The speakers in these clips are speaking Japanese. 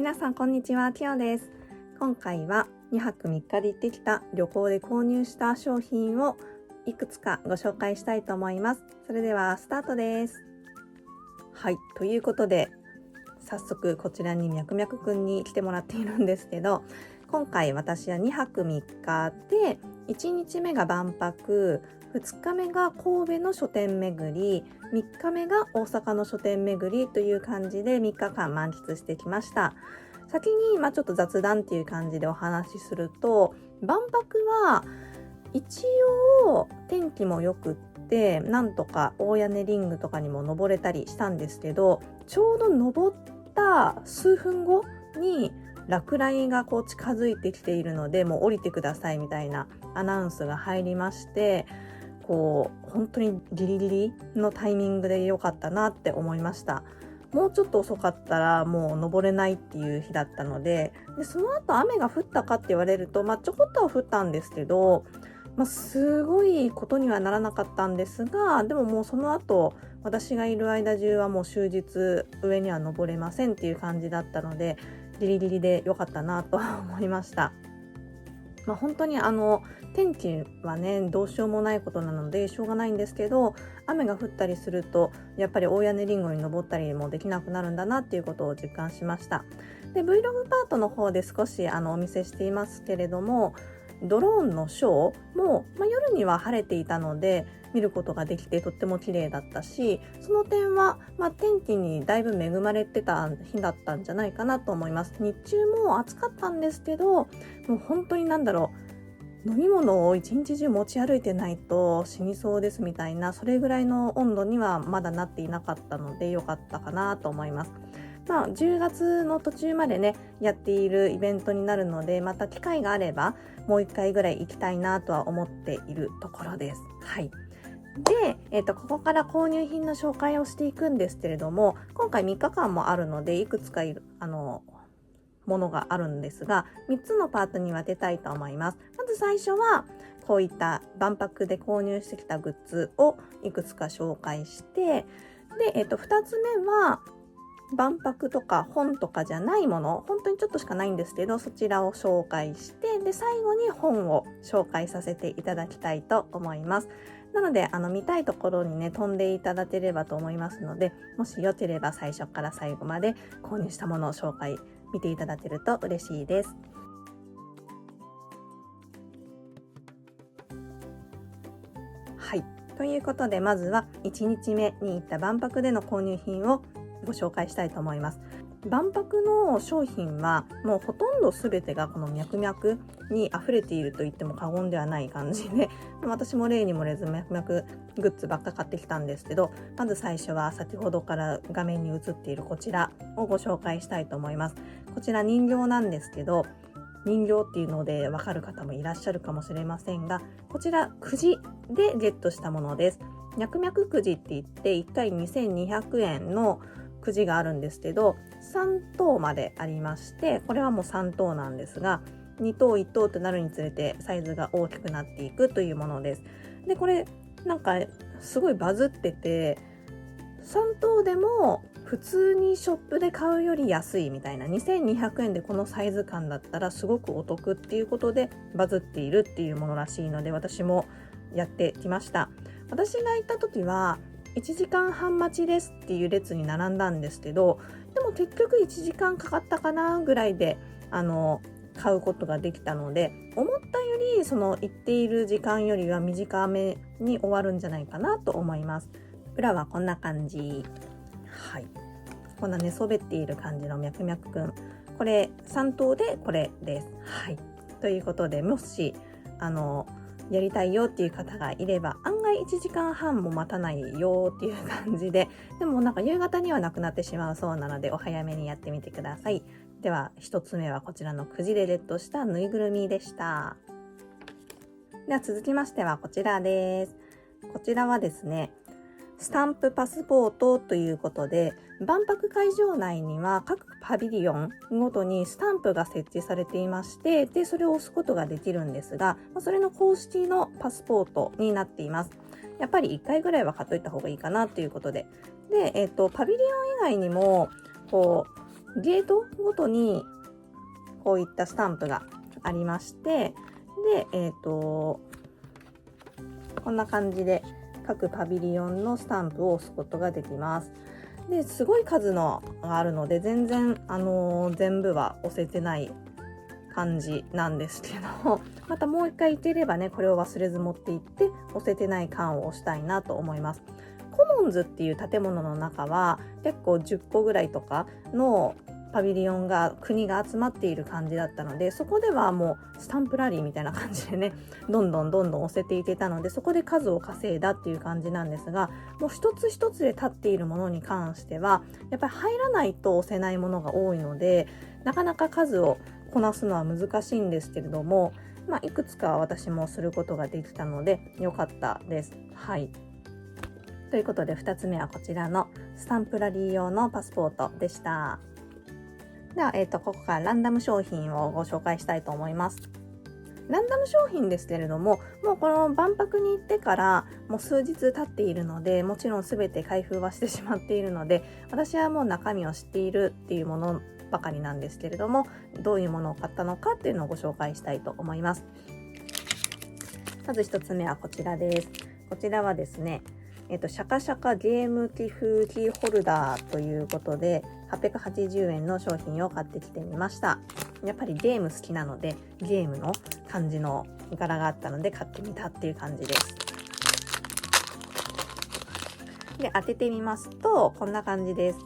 皆さんこんにちは、ティオです。今回は2泊3日で行ってきた旅行で購入した商品をいくつかご紹介したいと思います。それではスタートです。はい、ということで早速こちらにみゃくみゃくくんに来てもらっているんですけど、今回私は2泊3日で1日目が万博、2日目が神戸の書店巡り、3日目が大阪の書店巡りという感じで3日間満喫してきました。先にちょっと雑談っていう感じでお話しすると、万博は一応天気も良くってなんとか大屋根リングとかにも登れたりしたんですけど、ちょうど登った数分後に落雷が近づいてきているので、もう降りてくださいみたいなアナウンスが入りまして、本当にギリギリのタイミングで良かったなって思いました。もうちょっと遅かったらもう登れないっていう日だったので、その後雨が降ったかって言われると、ちょこっとは降ったんですけど、すごいことにはならなかったんですが、でももうその後私がいる間中はもう終日上には登れませんっていう感じだったので、ギリギリで良かったなと思いました。本当に天気はねどうしようもないことなのでしょうがないんですけど、雨が降ったりするとやっぱり大屋根リンゴに登ったりもできなくなるんだなっていうことを実感しました。で Vlog パートの方で少しお見せしていますけれども、ドローンのショーも、夜には晴れていたので見ることができてとっても綺麗だったし、その点は、天気にだいぶ恵まれてた日だったんじゃないかなと思います。日中も暑かったんですけど、もう本当に飲み物を一日中持ち歩いてないと死にそうですみたいな、それぐらいの温度にはまだなっていなかったので良かったかなと思います。10月の途中までねやっているイベントになるので、また機会があればもう1回ぐらい行きたいなとは思っているところです。はい。で、ここから購入品の紹介をしていくんですけれども、今回3日間もあるのでいくつかものがあるんですが、3つのパートに分けたいと思います。まず最初はこういった万博で購入してきたグッズをいくつか紹介して、で、2つ目は万博とか本とかじゃないもの、本当にちょっとしかないんですけど、そちらを紹介して、で最後に本を紹介させていただきたいと思います。なので見たいところにね飛んでいただければと思いますので、もしよければ最初から最後まで購入したものを紹介見ていただけると嬉しいです。はい、ということでまずは1日目に行った万博での購入品をご紹介したいと思います。万博の商品はもうほとんど全てがこのミャクミャクに溢れていると言っても過言ではない感じで、私も例に漏れずミャクミャクグッズばっか買ってきたんですけど、まず最初は先ほどから画面に映っているこちらをご紹介したいと思います。こちら人形なんですけど、人形っていうので分かる方もいらっしゃるかもしれませんが、こちらくじでゲットしたものです。ミャクミャクくじって言って1回2200円のくじがあるんですけど、3等までありまして、これはもう3等なんですが、2等1等となるにつれてサイズが大きくなっていくというものです。でこれすごいバズってて、3等でも普通にショップで買うより安いみたいな、2200円でこのサイズ感だったらすごくお得っていうことでバズっているっていうものらしいので、私もやってきました。私が行った時は1時間半待ちですっていう列に並んだんですけど、でも結局1時間かかったかなぐらいで買うことができたので、思ったよりその行っている時間よりは短めに終わるんじゃないかなと思います。裏はこんな感じ。はい、こんな寝そべっている感じのミャクミャクくん、これ3等でこれです。はい、ということで、もしやりたいよっていう方がいれば、案外1時間半も待たないよっていう感じで、でも夕方にはなくなってしまうそうなので、お早めにやってみてください。では1つ目はこちらのくじでゲットしたぬいぐるみでした。では続きましてはこちらです。こちらはですね、スタンプパスポートということで、万博会場内には各パビリオンごとにスタンプが設置されていまして、でそれを押すことができるんですが、それの公式のパスポートになっています。やっぱり1回ぐらいは買っといた方がいいかなということで、パビリオン以外にもゲートごとにこういったスタンプがありまして、で、こんな感じで各パビリオンのスタンプを押すことができます。ですごい数のがあるので全然、全部は押せてない感じなんですけど、またもう一回行ければね、これを忘れず持って行って押せてない缶を押したいなと思います。コモンズっていう建物の中は結構10個ぐらいとかのパビリオンが国が集まっている感じだったので、そこではもうスタンプラリーみたいな感じでね、どんどん押せていけたので、そこで数を稼いだっていう感じなんですが、もう一つ一つで立っているものに関してはやっぱり入らないと押せないものが多いので、なかなか数をこなすのは難しいんですけれども、いくつか私もすることができたので良かったです。はい。ということで2つ目はこちらのスタンプラリー用のパスポートでした。では、ここからランダム商品をご紹介したいと思います。ランダム商品ですけれども、もうこの万博に行ってからもう数日経っているので、もちろん全て開封はしてしまっているので、私はもう中身を知っているっていうものばかりなんですけれども、どういうものを買ったのかっていうのをご紹介したいと思います。まず1つ目はこちらです。こちらはですね、シャカシャカゲームティフキーホルダーということで880円の商品を買ってきてみました。やっぱりゲーム好きなので、ゲームの感じの柄があったので買ってみたっていう感じです。で、当ててみますとこんな感じです。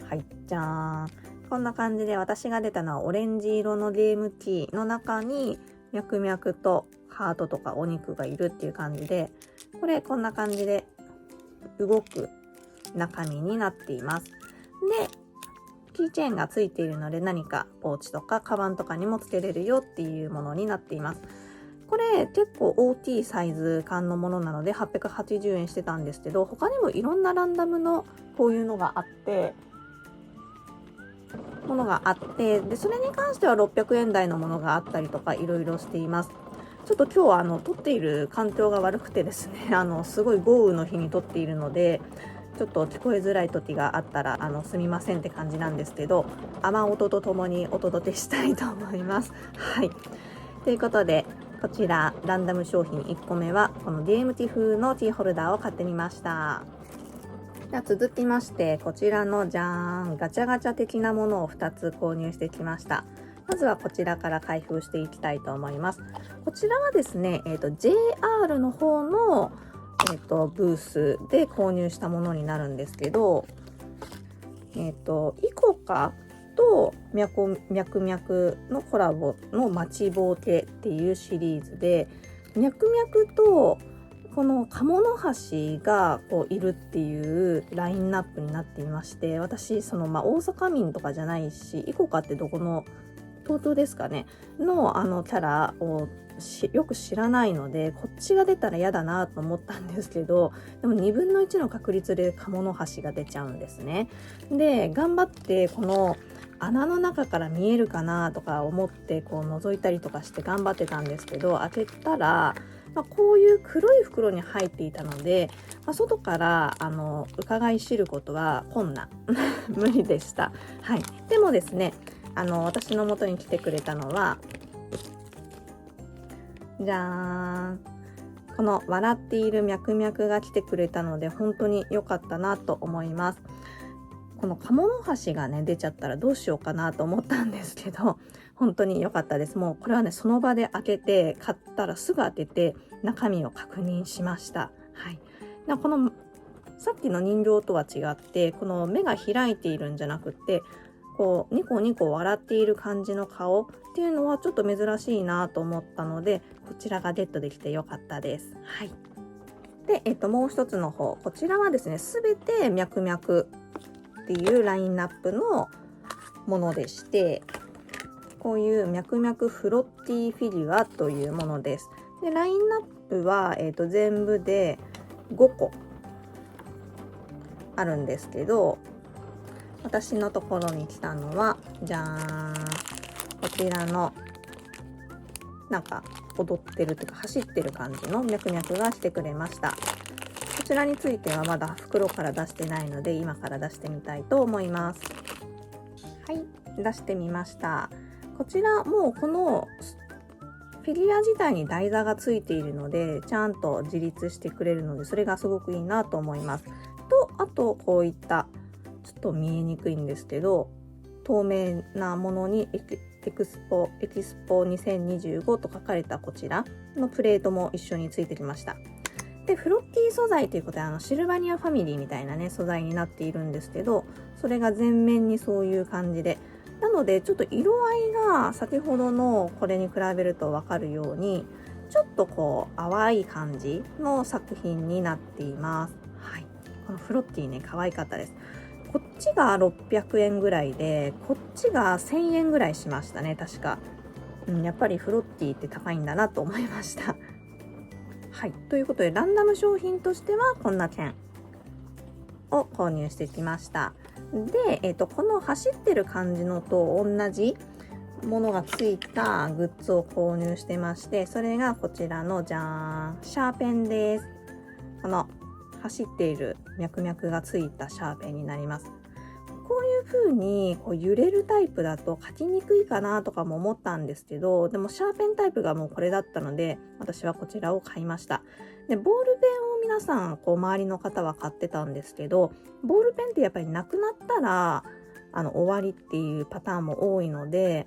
はい、じゃーん。こんな感じで、私が出たのはオレンジ色のゲームキーの中に脈々とハートとかお肉がいるっていう感じで、これこんな感じで動く中身になっています。で、キーチェーンがついているので、何かポーチとかカバンとかにもつけれるよっていうものになっています。これ結構大きいサイズ感のものなので880円してたんですけど、他にもいろんなランダムのこういうのがあって、でそれに関しては600円台のものがあったりとかいろいろしています。ちょっと今日は撮っている環境が悪くてですね、すごい豪雨の日に撮っているので、ちょっと聞こえづらい時があったらすみませんって感じなんですけど、雨音とともにお届けしたいと思います。はい。ということで、こちらランダム商品1個目はこのゲームティ風のキーホルダーを買ってみました。では続きまして、こちらのじゃーん、ガチャガチャ的なものを2つ購入してきました。まずはこちらから開封していきたいと思います。こちらはですね、JR の方の、ブースで購入したものになるんですけど、イコカとミャクミャクのコラボの待ちぼうけっていうシリーズで、ミャクミャクとこのカモノハシがこういるっていうラインナップになっていまして、私大阪民とかじゃないし、イコカってどこの東京ですかねのキャラをよく知らないので、こっちが出たら嫌だなと思ったんですけど、でも2分の1の確率でカモノハシが出ちゃうんですね。で、頑張ってこの穴の中から見えるかなとか思ってこう覗いたりとかして頑張ってたんですけど、開けたらこういう黒い袋に入っていたので、外から伺い知ることは困難無理でした。はい。でもですね、私の元に来てくれたのはじゃーん、この笑っているミャクミャクが来てくれたので本当に良かったなと思います。このカモノハシがね出ちゃったらどうしようかなと思ったんですけど、本当に良かったです。もうこれはね、その場で開けて、買ったらすぐ開けて中身を確認しました。はい。このさっきの人形とは違って、この目が開いているんじゃなくて、こうニコニコ笑っている感じの顔っていうのはちょっと珍しいなと思ったので、こちらがゲットできてよかったです。はい。で、もう一つの方、こちらはですね、すべてミャクミャクっていうラインナップのものでして、こういうミャクミャクフロッティフィギュアというものです。で、ラインナップは、全部で5個あるんですけど、私のところに来たのはじゃーん、こちらのなんか踊ってるというか走ってる感じのミャクミャクがしてくれました。こちらについてはまだ袋から出してないので、今から出してみたいと思います。はい、出してみました。こちらもうこのフィギュア自体に台座がついているのでちゃんと自立してくれるので、それがすごくいいなと思います。とあとこういったちょっと見えにくいんですけど、透明なものにエキスポ2025と書かれたこちらのプレートも一緒についてきました。でフロッティ素材ということでシルバニアファミリーみたいなね素材になっているんですけど、それが全面にそういう感じで、なのでちょっと色合いが先ほどのこれに比べると分かるようにちょっとこう淡い感じの作品になっています。はい、このフロッティね可愛かったです。こっちが600円ぐらいでこっちが1000円ぐらいしましたね確か。やっぱりフロッティって高いんだなと思いました。はい、ということでランダム商品としてはこんな件を購入してきました。で、この走ってる感じのと同じものがついたグッズを購入してまして、それがこちらのじゃーん、シャーペンです。この走っている脈々がついたシャーペンになります。こういう風にこう揺れるタイプだと書きにくいかなとかも思ったんですけど、でもシャーペンタイプがもうこれだったので私はこちらを買いました。でボールペンを皆さんこう周りの方は買ってたんですけど、ボールペンってやっぱりなくなったら終わりっていうパターンも多いので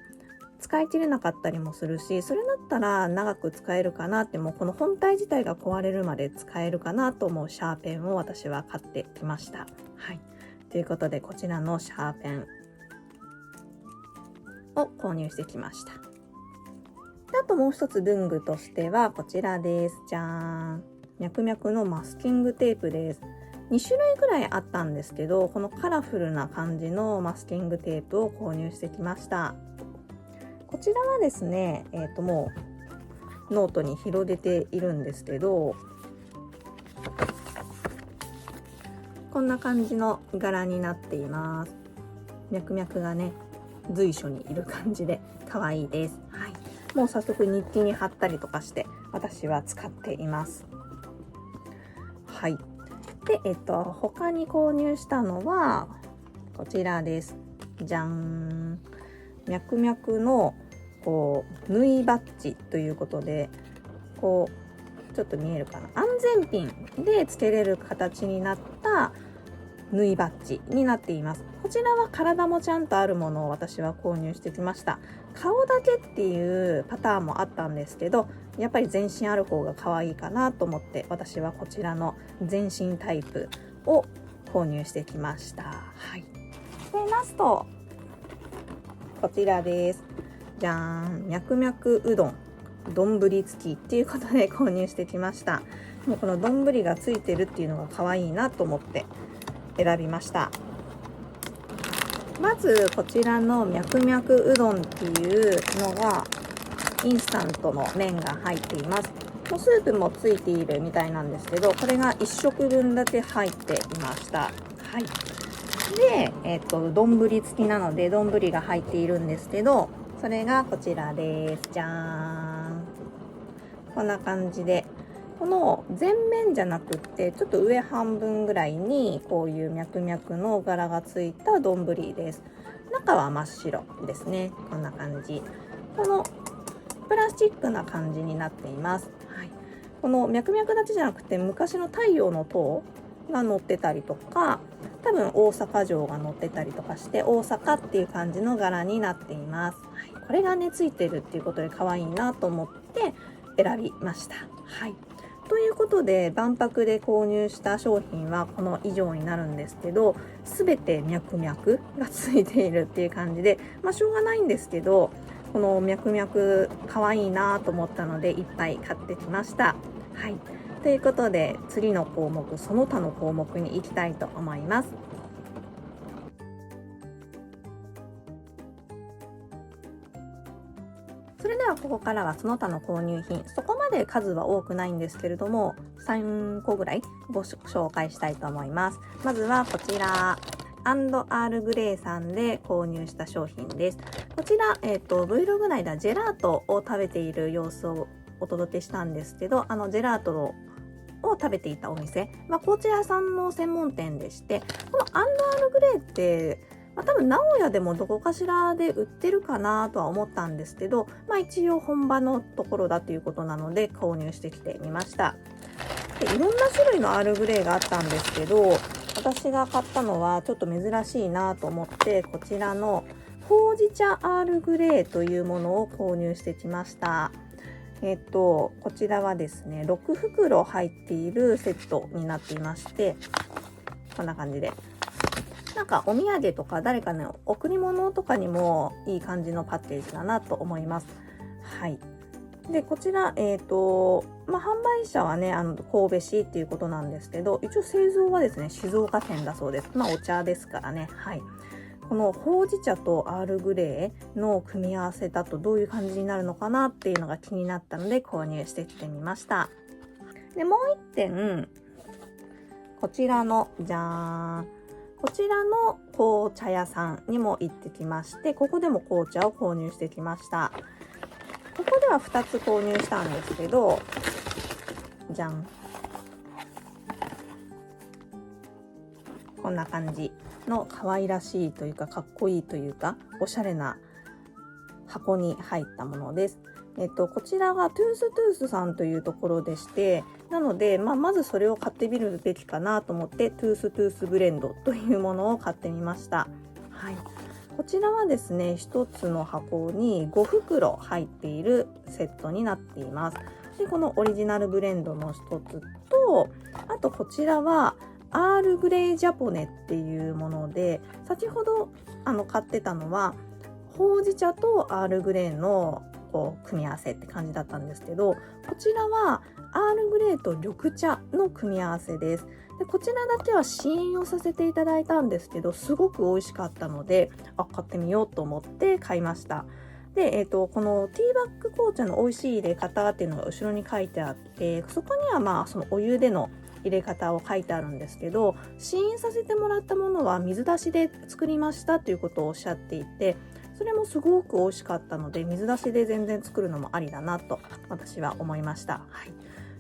使い切れなかったりもするし、それだったら長く使えるかなって、もうこの本体自体が壊れるまで使えるかなと思うシャーペンを私は買ってきました。はい、ということでこちらのシャーペンを購入してきました。であともう一つ文具としてはこちらです。じゃーん、脈々のマスキングテープです。2種類ぐらいあったんですけど、このカラフルな感じのマスキングテープを購入してきました。こちらはですね、もうノートに広げているんですけど、こんな感じの柄になっています。脈々がね随所にいる感じで可愛いです。はい、もう早速日記に貼ったりとかして私は使っています。はい、で他に購入したのはこちらです。じゃん、脈々のこう縫いバッジということで、こうちょっと見えるかな、安全ピンでつけれる形になった縫いバッジになっています。こちらは体もちゃんとあるものを私は購入してきました。顔だけっていうパターンもあったんですけど、やっぱり全身ある方が可愛いかなと思って私はこちらの全身タイプを購入してきました。はい、でラストこちらです。じゃーん、脈々うどん丼付きっていうことで購入してきました。もうこの丼がついてるっていうのが可愛いなと思って選びました。まずこちらの脈々うどんっていうのがインスタントの麺が入っています。もうスープもついているみたいなんですけど、これが1食分だけ入っていました。はい、で、丼付きなので丼が入っているんですけど、それがこちらです。じゃーん、こんな感じで、この前面じゃなくってちょっと上半分ぐらいにこういう脈々の柄がついた丼です。中は真っ白ですね。こんな感じ。このプラスチックな感じになっています。はい、この脈々立ちじゃなくて昔の太陽の塔が乗ってたりとか、多分大阪城が乗ってたりとかして大阪っていう感じの柄になっています。はい、これがねついてるっていうことで可愛いなと思って選びました。はい、ということで万博で購入した商品はこの以上になるんですけど、全て脈々がついているっていう感じで、しょうがないんですけど、この脈々可愛いなと思ったのでいっぱい買ってきました。はい、ということで次の項目、その他の項目に行きたいと思います。それではここからはその他の購入品、そこまで数は多くないんですけれども3個ぐらいご紹介したいと思います。まずはこちらアールグレイさんで購入した商品です。こちら、Vlog 内ではジェラートを食べている様子をお届けしたんですけど、ジェラートを食べていたお店、紅茶屋さんの専門店でして、このアールグレイって多分名古屋でもどこかしらで売ってるかなとは思ったんですけど、一応本場のところだということなので購入してきてみました。でいろんな種類のアールグレイがあったんですけど、私が買ったのはちょっと珍しいなと思って、こちらのほうじ茶アールグレイというものを購入してきました。こちらはですね、6袋入っているセットになっていまして、こんな感じで。なんかお土産とか誰かの贈り物とかにもいい感じのパッケージだなと思います。はい。で、こちら、販売者はね、神戸市っていうことなんですけど、一応製造はですね、静岡県だそうです。お茶ですからね。はい。このほうじ茶とアールグレーの組み合わせだとどういう感じになるのかなっていうのが気になったので購入してきてみました。で、もう一点、こちらの、じゃーん。こちらの紅茶屋さんにも行ってきまして、ここでも紅茶を購入してきました。ここでは2つ購入したんですけど、じゃん。こんな感じの可愛らしいというか、かっこいいというか、おしゃれな箱に入ったものです。こちらがトゥーストゥースさんというところでして、なので、まずそれを買ってみるべきかなと思って、トゥーストゥースブレンドというものを買ってみました。はい。こちらはですね、1つの箱に5袋入っているセットになっています。で、このオリジナルブレンドの1つと、あとこちらはアールグレイジャポネっていうもので、先ほど買ってたのはほうじ茶とアールグレイの組み合わせって感じだったんですけど、こちらはアールグレイと緑茶の組み合わせです。でこちらだけは試飲をさせていただいたんですけど、すごく美味しかったので、買ってみようと思って買いました。で、このティーバッグ紅茶の美味しい入れ方っていうのが後ろに書いてあって、そこにはそのお湯での入れ方を書いてあるんですけど、試飲させてもらったものは水出しで作りましたということをおっしゃっていて、それもすごく美味しかったので、水出しで全然作るのもありだなと私は思いました。はい。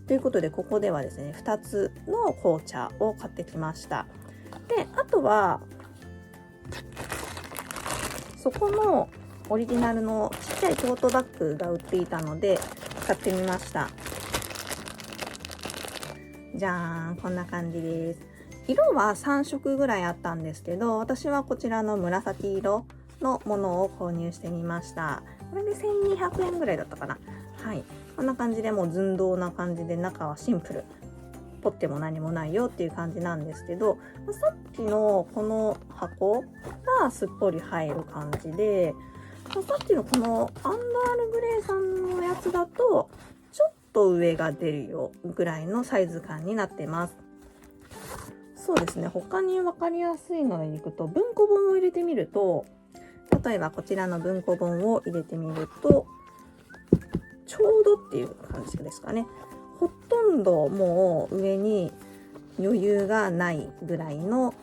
ということで、ここではですね、2つの紅茶を買ってきました。で、あとはそこのオリジナルのちっちゃいトートバッグが売っていたので買ってみました。じゃーん、こんな感じです。色は3色ぐらいあったんですけど、私はこちらの紫色のものを購入してみました。これで1200円ぐらいだったかな。はい。こんな感じでもう寸胴な感じで、中はシンプル。ポッテも何もないよっていう感じなんですけど、さっきのこの箱がすっぽり入る感じで、さっきのこのアンダールグレイさんのやつだと、ちょっと上が出るよぐらいのサイズ感になってます。そうですね。他に分かりやすいのでいくと、文庫本を入れてみると、例えばこちらの文庫本を入れてみると、ちょうどっていう感じですかね。ほとんどもう上に余裕がないぐらいの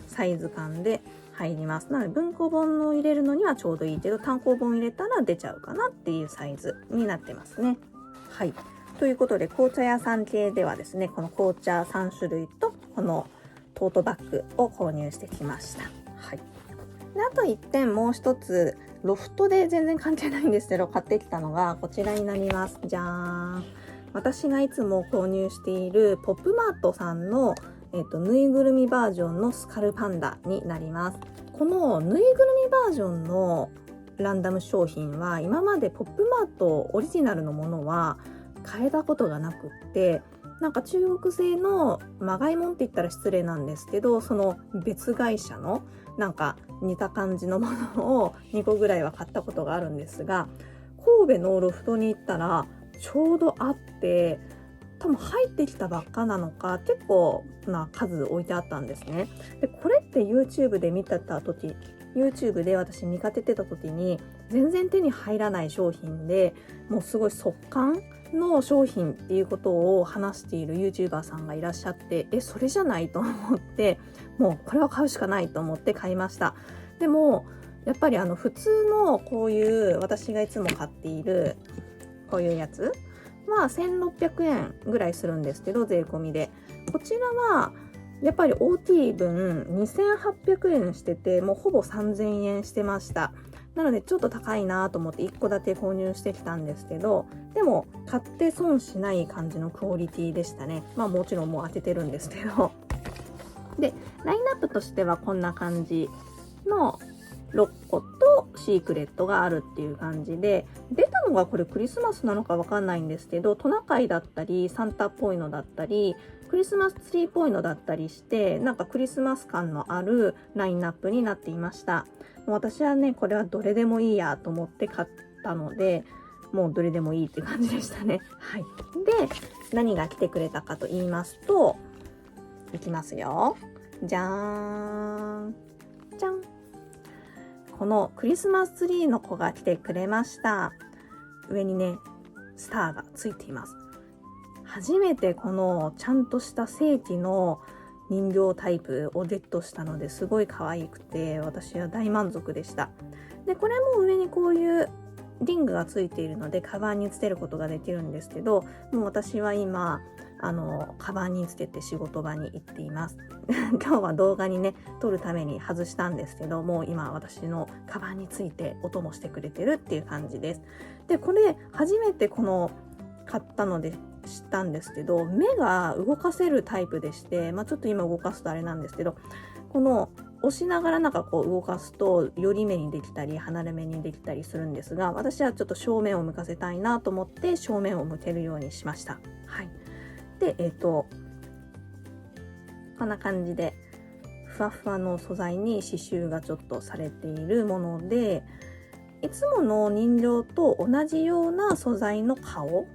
サイズ感で入ります。なので文庫本を入れるのにはちょうどいいけど、単行本入れたら出ちゃうかなっていうサイズになってますね。はい。ということで、紅茶屋さん系ではですね、この紅茶3種類とこのトートバッグを購入してきました。はい。で、あと1点もう一つ、ロフトで全然関係ないんですけど買ってきたのがこちらになります。じゃーん。私がいつも購入しているポップマートさんの、ぬいぐるみバージョンのスカルパンダになります。このぬいぐるみバージョンのランダム商品は今までポップマートオリジナルのものは買えたことがなくって、なんか中国製のまがいもんって言ったら失礼なんですけど、その別会社のなんか似た感じのものを2個ぐらいは買ったことがあるんですが、神戸のロフトに行ったらちょうどあって、多分入ってきたばっかなのか結構な数置いてあったんですね。でこれって YouTube で見てた時、 YouTube で私見かけてた時に全然手に入らない商品で、もうすごい速乾の商品っていうことを話している YouTuber さんがいらっしゃって、それじゃないと思って、もうこれは買うしかないと思って買いました。でもやっぱり普通のこういう私がいつも買っているこういうやつは1600円ぐらいするんですけど、税込みで。こちらはやっぱり大きい分2800円してて、もうほぼ3000円してました。なのでちょっと高いなと思って1個だけ購入してきたんですけど、でも買って損しない感じのクオリティでしたね。もちろんもう当ててるんですけど。でラインナップとしてはこんな感じの6個とシークレットがあるっていう感じで、出たのがこれクリスマスなのかわかんないんですけど、トナカイだったりサンタっぽいのだったりクリスマスツリーっぽいのだったりして、なんかクリスマス感のあるラインナップになっていました。もう私はねこれはどれでもいいやと思って買ったので、もうどれでもいいって感じでしたね。はい。で何が来てくれたかと言いますと、いきますよ。じゃーんじゃん。このクリスマスツリーの子が来てくれました。上にねスターがついています。初めてこのちゃんとした正規の人形タイプをゲットしたので、すごい可愛くて私は大満足でした。でこれも上にこういうリングがついているのでカバンにつけることができるんですけど、もう私は今カバンにつけて仕事場に行っています今日は動画にね撮るために外したんですけど、もう今私のカバンについて音もしてくれてるっていう感じです。でこれ初めて買ったので知ったんですけど、目が動かせるタイプでして、ちょっと今動かすとあれなんですけど、この押しながらなんかこう動かすと寄り目にできたり離れ目にできたりするんですが、私はちょっと正面を向かせたいなと思って正面を向けるようにしました。はい。でこんな感じでふわふわの素材に刺繍がちょっとされているもので、いつもの人形と同じような素材の顔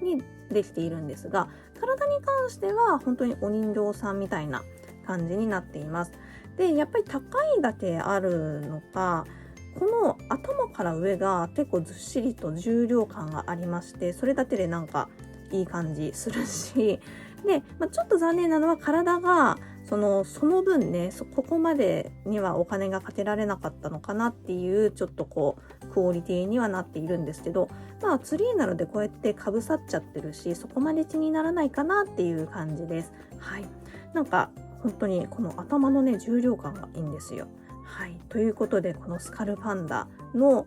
にできているんですが、体に関しては本当にお人形さんみたいな感じになっています。でやっぱり高いだけあるのか、この頭から上が結構ずっしりと重量感がありまして、それだけでなんかいい感じするし、で、ちょっと残念なのは体がその分ねここまでにはお金がかけられなかったのかなっていう、ちょっとこうクオリティにはなっているんですけど、ツリーなのでこうやってかぶさっちゃってるし、そこまで気にならないかなっていう感じです。はい。なんか本当にこの頭のね重量感がいいんですよ。はい。ということでこのスカルパンダの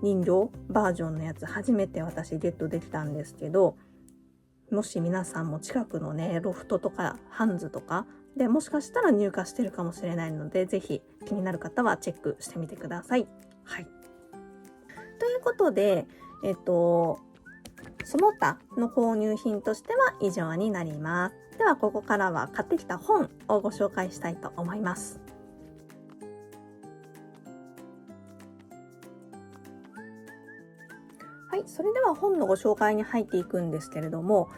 人形バージョンのやつ初めて私ゲットできたんですけど、もし皆さんも近くのねロフトとかハンズとかでもしかしたら入荷してるかもしれないので、ぜひ気になる方はチェックしてみてください。はい。ということでその他の購入品としては以上になります。ではここからは買ってきた本をご紹介したいと思います。はい、それでは本のご紹介に入っていくんですけれども、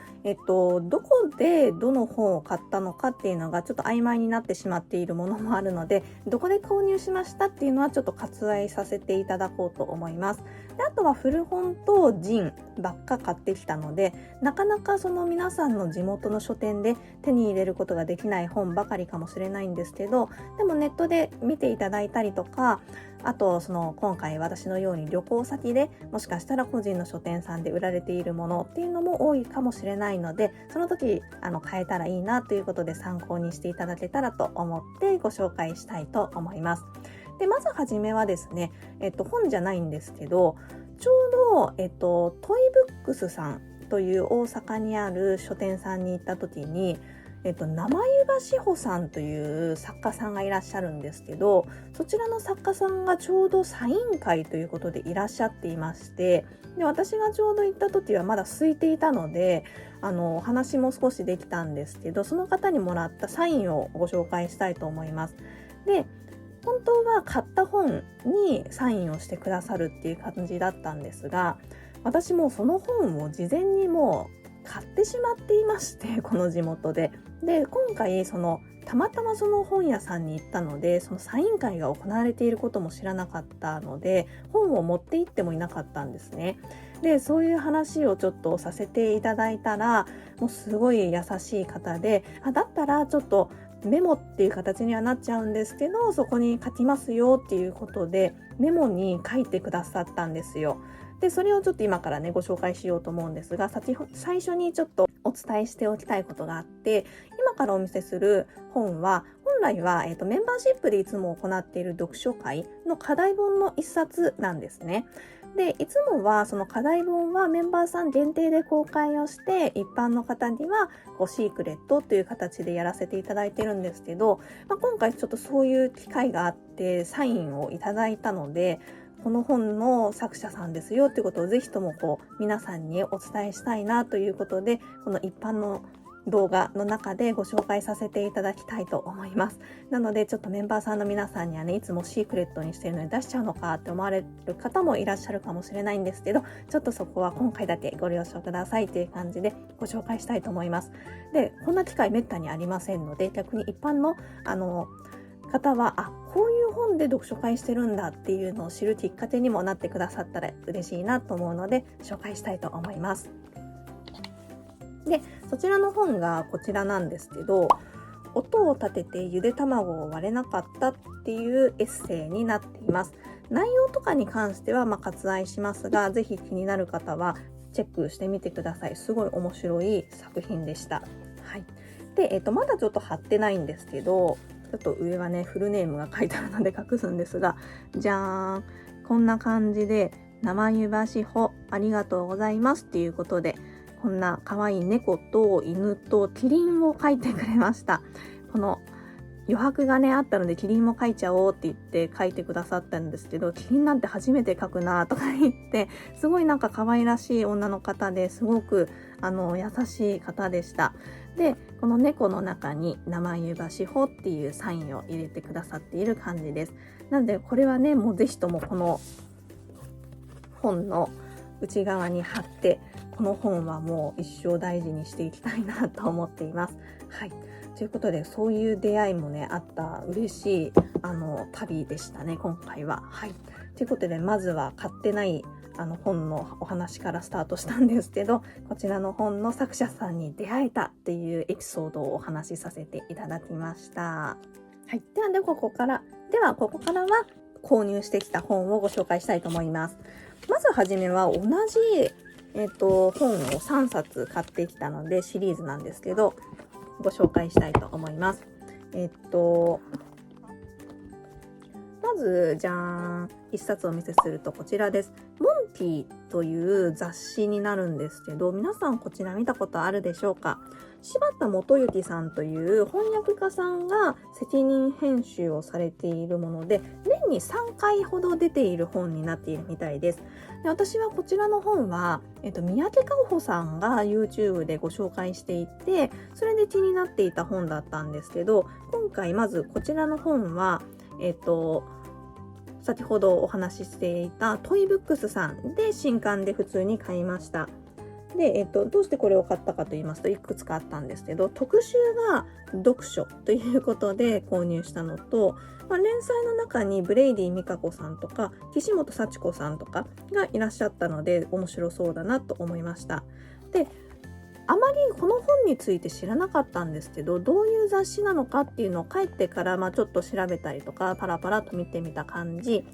どこでどの本を買ったのかっていうのがちょっと曖昧になってしまっているものもあるので、どこで購入しましたっていうのはちょっと割愛させていただこうと思います。であとは古本とジンばっか買ってきたので、なかなかその皆さんの地元の書店で手に入れることができない本ばかりかもしれないんですけど、でもネットで見ていただいたりとか、あと今回私のように旅行先でもしかしたら個人の書店さんで売られているものっていうのも多いかもしれないので、その時買えたらいいなということで参考にしていただけたらと思ってご紹介したいと思います。でまずはじめはですね、本じゃないんですけど、ちょうど、トイブックスさんという大阪にある書店さんに行った時に、生湯葉志保さんという作家さんがいらっしゃるんですけど、そちらの作家さんがちょうどサイン会ということでいらっしゃっていまして、で私がちょうど行った時はまだ空いていたのでお話も少しできたんですけど、その方にもらったサインをご紹介したいと思います。で本当は買った本にサインをしてくださるっていう感じだったんですが、私もその本を事前にもう買ってしまっていまして、この地元で今回たまたまその本屋さんに行ったので、そのサイン会が行われていることも知らなかったので、本を持って行ってもいなかったんですね。でそういう話をちょっとさせていただいたら、もうすごい優しい方で、だったらちょっとメモっていう形にはなっちゃうんですけど、そこに書きますよっていうことでメモに書いてくださったんですよ。でそれをちょっと今からねご紹介しようと思うんですが、最初にちょっとお伝えしておきたいことがあって、今今からお見せする本は本来は、メンバーシップでいつも行っている読書会の課題本の一冊なんですね。で、いつもはその課題本はメンバーさん限定で公開をして、一般の方にはシークレットという形でやらせていただいてるんですけど、今回ちょっとそういう機会があってサインをいただいたので、この本の作者さんですよということをぜひとも皆さんにお伝えしたいなということで、この一般の動画の中でご紹介させていただきたいと思います。なのでちょっとメンバーさんの皆さんにはね、いつもシークレットにしてるのに出しちゃうのかって思われる方もいらっしゃるかもしれないんですけど、ちょっとそこは今回だけご了承くださいという感じでご紹介したいと思います。で、こんな機会めったにありませんので、逆に一般の方はこういう本で読書会してるんだっていうのを知るきっかけにもなってくださったら嬉しいなと思うので紹介したいと思います。で、そちらの本がこちらなんですけど、音を立ててゆで卵を割れなかったっていうエッセイになっています。内容とかに関しては割愛しますが、ぜひ気になる方はチェックしてみてください。すごい面白い作品でした。はい。で、まだちょっと貼ってないんですけど、ちょっと上はねフルネームが書いてあるので隠すんですが、じゃーん、こんな感じで生湯葉志保ありがとうございますっていうことで、こんな可愛い猫と犬とキリンを描いてくれました。この余白がねあったのでキリンも描いちゃおうって言って描いてくださったんですけど、キリンなんて初めて描くなとか言って、すごいなんか可愛らしい女の方ですごく優しい方でした。で、この猫の中に生湯葉志保っていうサインを入れてくださっている感じです。なのでこれはね、もうぜひともこの本の内側に貼って、この本はもう一生大事にしていきたいなと思っています。はい。ということで、そういう出会いもねあった嬉しい旅でしたね、今回は。はい。ということで、まずは買ってない本のお話からスタートしたんですけど、こちらの本の作者さんに出会えたっていうエピソードをお話しさせていただきました。はい。ではここからは購入してきた本をご紹介したいと思います。まずはじめは同じ本を3冊買ってきたのでシリーズなんですけど、ご紹介したいと思います。まずじゃーん、1冊お見せするとこちらです。モンティという雑誌になるんですけど、皆さんこちら見たことあるでしょうか。柴田元幸さんという翻訳家さんが責任編集をされているもので、年に3回ほど出ている本になっているみたいです。で、私はこちらの本は、三宅かほさんが YouTube でご紹介していて、それで気になっていた本だったんですけど、今回まずこちらの本は先ほどお話ししていたトイブックスさんで新刊で普通に買いました。で、どうしてこれを買ったかと言いますと、いくつかあったんですけど、特集が読書ということで購入したのと、連載の中にブレイディ・ミカコさんとか岸本幸子さんとかがいらっしゃったので面白そうだなと思いました。で、あまりこの本について知らなかったんですけど、どういう雑誌なのかっていうのを帰ってからちょっと調べたりとかパラパラと見てみた感じ、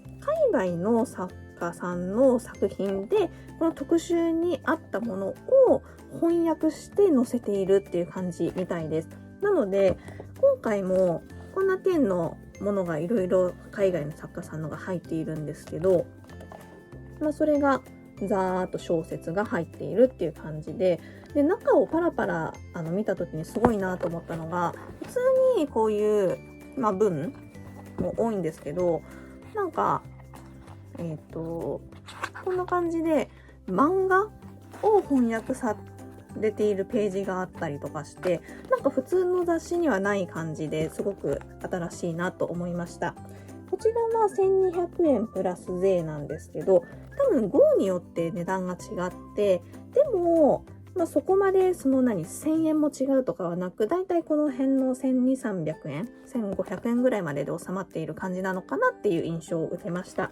海外の作家さんの作品でこの特集に合ったものを翻訳して載せているっていう感じみたいです。なので今回もこんな点のものがいろいろ海外の作家さんのが入っているんですけど、それがざーっと小説が入っているっていう感じで、中をパラパラ見た時にすごいなと思ったのが、普通にこういう、文も多いんですけど、なんかこんな感じで漫画を翻訳されているページがあったりとかして、なんか普通の雑誌にはない感じですごく新しいなと思いました。こちらは1200円プラス税なんですけど、多分号によって値段が違って、でもそこまで1000円も違うとかはなく、だいたいこの辺の1200、300円、1500円ぐらいまでで収まっている感じなのかなっていう印象を受けました。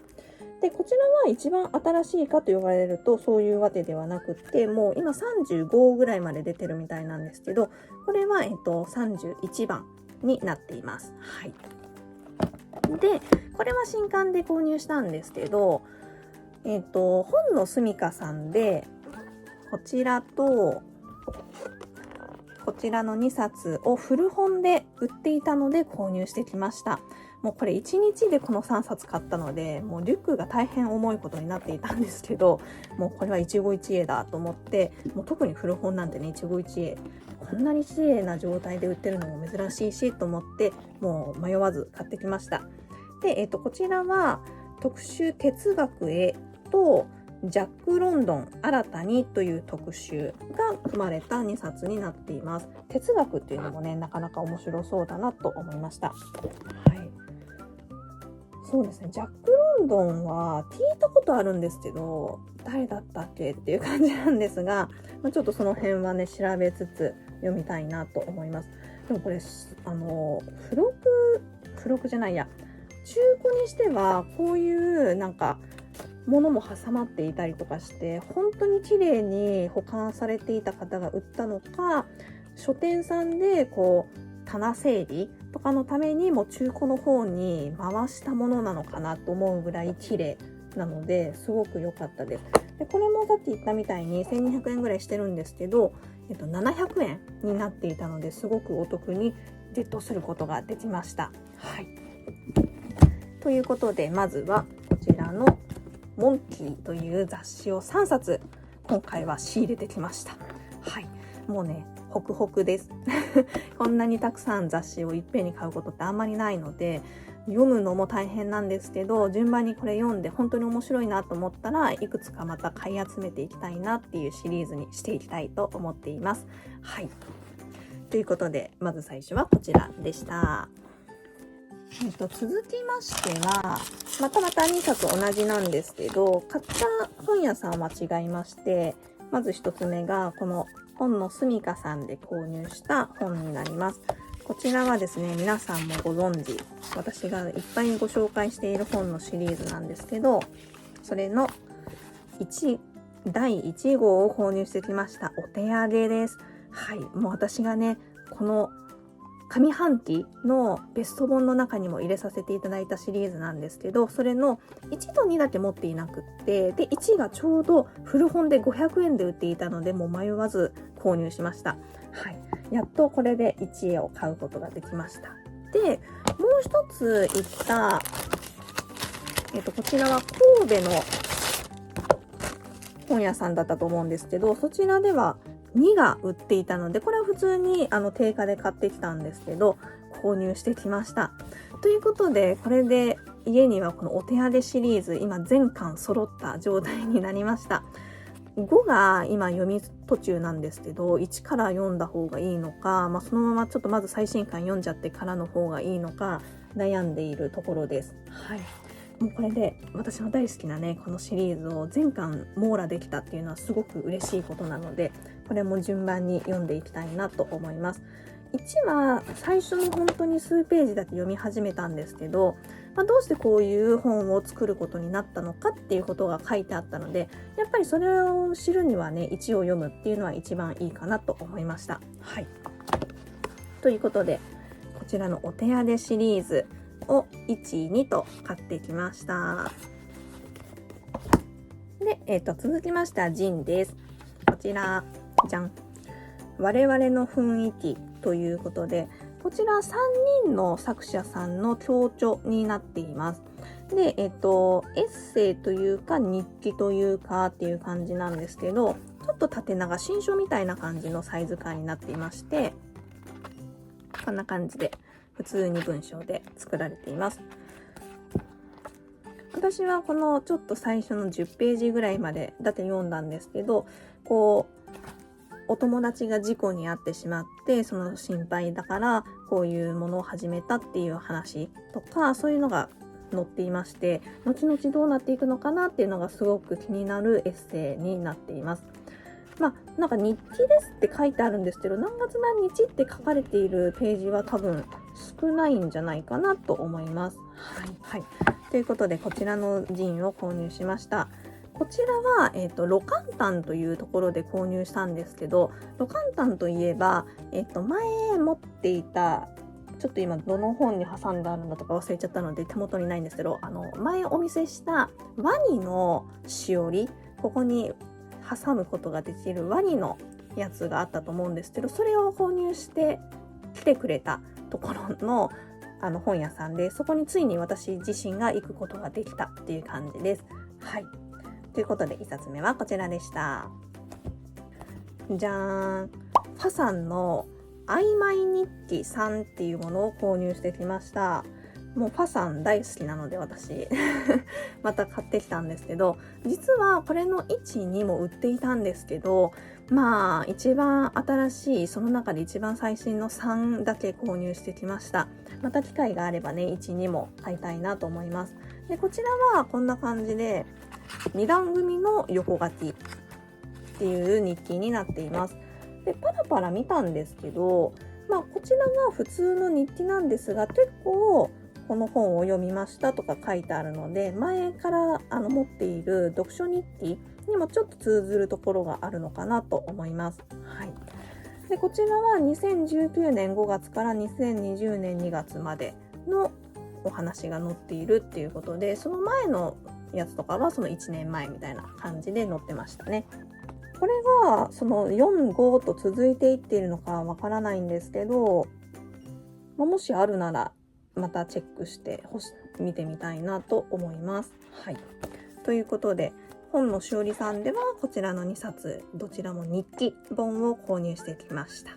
で、こちらは一番新しいかと言われるとそういうわけではなくって、もう今35ぐらいまで出てるみたいなんですけど、これは31番になっています。はい。で、これは新刊で購入したんですけど、本のすみかさんでこちらとこちらの2冊を古本で売っていたので購入してきました。もうこれ1日でこの3冊買ったので、もうリュックが大変重いことになっていたんですけど、もうこれは一期一会だと思って、もう特に古本なんてね、一期一会こんなに綺麗な状態で売ってるのも珍しいしと思って、もう迷わず買ってきました。で、こちらは特集哲学へとジャック・ロンドン新たにという特集が組まれた2冊になっています。哲学っていうのもね、なかなか面白そうだなと思いました。はい。そうですね、ジャック・ロンドンは聞いたことあるんですけど、誰だったっけっていう感じなんですが、ちょっとその辺はね、調べつつ読みたいなと思います。でもこれ、付録じゃないや、中古にしてはこういうなんかものも挟まっていたりとかして、本当に綺麗に保管されていた方が売ったのか、書店さんでこう棚整理とかのためにも中古の方に回したものなのかなと思うぐらい綺麗なので、すごく良かったです。でこれもさっき言ったみたいに1200円ぐらいしてるんですけど、700円になっていたので、すごくお得にゲットすることができました。はい。ということで、まずはこちらのモンキーという雑誌を3冊今回は仕入れてきました。はい。もうね、ホクホクです。こんなにたくさん雑誌をいっぺんに買うことってあんまりないので、読むのも大変なんですけど、順番にこれ読んで本当に面白いなと思ったら、いくつかまた買い集めていきたいなっていうシリーズにしていきたいと思っています。はい。ということで、まず最初はこちらでした。続きましては、また2冊同じなんですけど、買った本屋さんは違いまして、まず1つ目がこの本のすみかさんで購入した本になります。こちらはですね、皆さんもご存知、私がいっぱいご紹介している本のシリーズなんですけど、それの第1号を購入してきました。お手上げです。はい、もう私がね、この上半期のベスト本の中にも入れさせていただいたシリーズなんですけど、それの1と2だけ持っていなくって、で1がちょうど古本で500円で売っていたので、もう迷わず購入しました。はい、やっとこれで1を買うことができました。で、もう一つ言った、こちらは神戸の本屋さんだったと思うんですけど、そちらでは2が売っていたので、これは普通に定価で買ってきたんですけど、購入してきました。ということで、これで家にはこのお手上げシリーズ、今全巻揃った状態になりました。5が今読み途中なんですけど、1から読んだ方がいいのか、そのままちょっとまず最新巻読んじゃってからの方がいいのか悩んでいるところです。はい。もうこれで私の大好きなね、このシリーズを全巻網羅できたっていうのはすごく嬉しいことなので、これも順番に読んでいきたいなと思います。1は最初に本当に数ページだけ読み始めたんですけど、どうしてこういう本を作ることになったのかっていうことが書いてあったので、やっぱりそれを知るにはね、1を読むっていうのは一番いいかなと思いました。はい。ということで、こちらのお手上げシリーズを1、2と買ってきました。で、続きましてはジンです。こちら、じゃん。我々の雰囲気ということで、こちら3人の作者さんの共著になっています。で、エッセイというか日記というかっていう感じなんですけど、ちょっと縦長新書みたいな感じのサイズ感になっていまして、こんな感じで普通に文章で作られています。私はこのちょっと最初の10ページぐらいまでだって読んだんですけど、こうお友達が事故に遭ってしまって、その心配だからこういうものを始めたっていう話とか、そういうのが載っていまして、後々どうなっていくのかなっていうのがすごく気になるエッセイになっています。なんか日記ですって書いてあるんですけど、何月何日って書かれているページは多分少ないんじゃないかなと思います。はい。ということで、こちらのジンを購入しました。こちらは、ロカンタンというところで購入したんですけど、ロカンタンといえば、前持っていた、ちょっと今どの本に挟んであるのとか忘れちゃったので手元にないんですけど、前お見せしたワニのしおり、ここに挟むことができるワニのやつがあったと思うんですけど、それを購入して来てくれたところの本屋さんで、そこについに私自身が行くことができたっていう感じです。はい。ということで1冊目はこちらでした。じゃーん。ファさんの曖昧日記3っていうものを購入してきました。もうファさん大好きなので私また買ってきたんですけど、実はこれの1、2も売っていたんですけど、まあ一番新しい、その中で一番最新の3だけ購入してきました。また機会があればね、1、2も買いたいなと思います。で、こちらはこんな感じで2段組の横書きっていう日記になっています。で、パラパラ見たんですけど、こちらが普通の日記なんですが、結構この本を読みましたとか書いてあるので、前から持っている読書日記にもちょっと通ずるところがあるのかなと思います。はい。で、こちらは2019年5月から2020年2月までのお話が載っているっていうことで、その前のやつとかはその1年前みたいな感じで載ってましたね。これがその4、5と続いていっているのかわからないんですけど、もしあるならまたチェックして見てみたいなと思います。はい。ということで、本のしおりさんではこちらの2冊、どちらも日記本を購入してきました。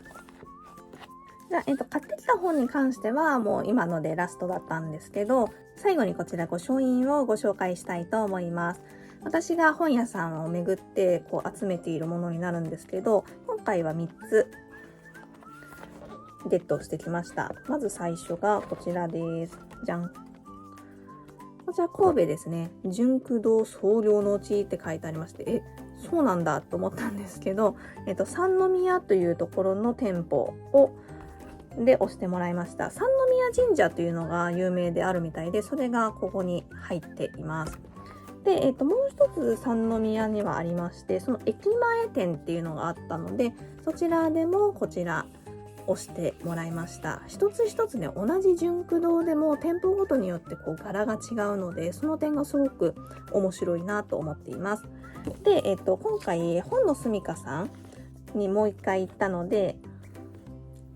じゃあ、買ってきた本に関してはもう今のでラストだったんですけど、最後にこちら御書印をご紹介したいと思います。私が本屋さんを巡って集めているものになるんですけど、今回は3つゲットしてきました。まず最初がこちらです。じゃん。こちら神戸ですね。純駆堂総領の地って書いてありまして、そうなんだと思ったんですけど、三宮というところの店舗で押してもらいました。三宮神社というのが有名であるみたいで、それがここに入っています。で、もう一つ三宮にはありまして、その駅前店っていうのがあったので、そちらでもこちら押してもらいました。一つ一つね、同じ純駆堂でも店舗ごとによって柄が違うので、その点がすごく面白いなと思っています。で、今回本のすみかさんにもう一回行ったので、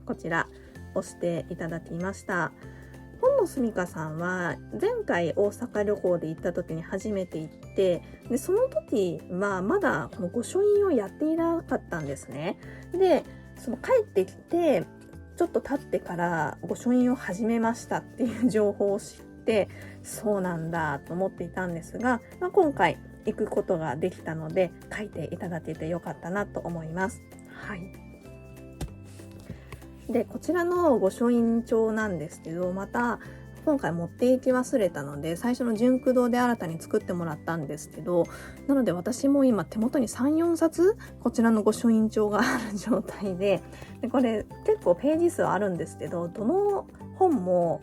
こちら押していただきました。本のすみかさんは前回大阪旅行で行った時に初めて行って、でその時はまだこの御書印をやっていなかったんですね。でその帰ってきてちょっと経ってから御書印を始めましたっていう情報を知って、そうなんだと思っていたんですが、今回行くことができたので書いていただけてよかったなと思います。はい。でこちらの御書印帳なんですけど、また今回持って行き忘れたので最初の純駆堂で新たに作ってもらったんですけど、なので私も今手元に 3,4 冊こちらの御書印帳がある状態で、これ結構ページ数あるんですけど、どの本も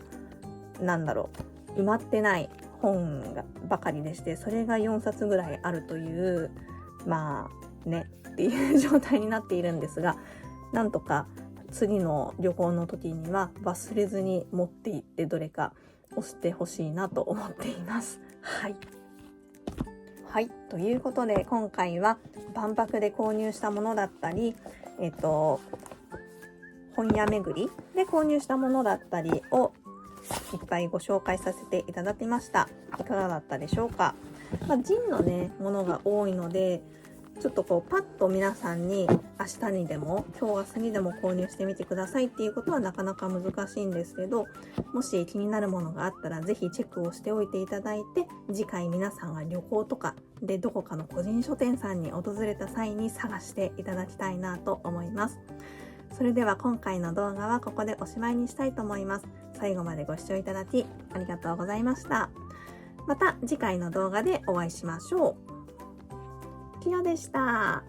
埋まってない本ばかりでして、それが4冊ぐらいあるというっていう状態になっているんですが、なんとか次の旅行の時には忘れずに持って行ってどれか押してほしいなと思っています。はい、ということで今回は万博で購入したものだったり、本屋巡りで購入したものだったりをいっぱいご紹介させていただきました。いかがだったでしょうか。ジンのねものが多いので、ちょっとパッと皆さんに明日にでも今日明日にでも購入してみてくださいっていうことはなかなか難しいんですけど、もし気になるものがあったらぜひチェックをしておいていただいて、次回皆さんが旅行とかでどこかの個人書店さんに訪れた際に探していただきたいなと思います。それでは今回の動画はここでおしまいにしたいと思います。最後までご視聴いただきありがとうございました。また次回の動画でお会いしましょう。きよでした。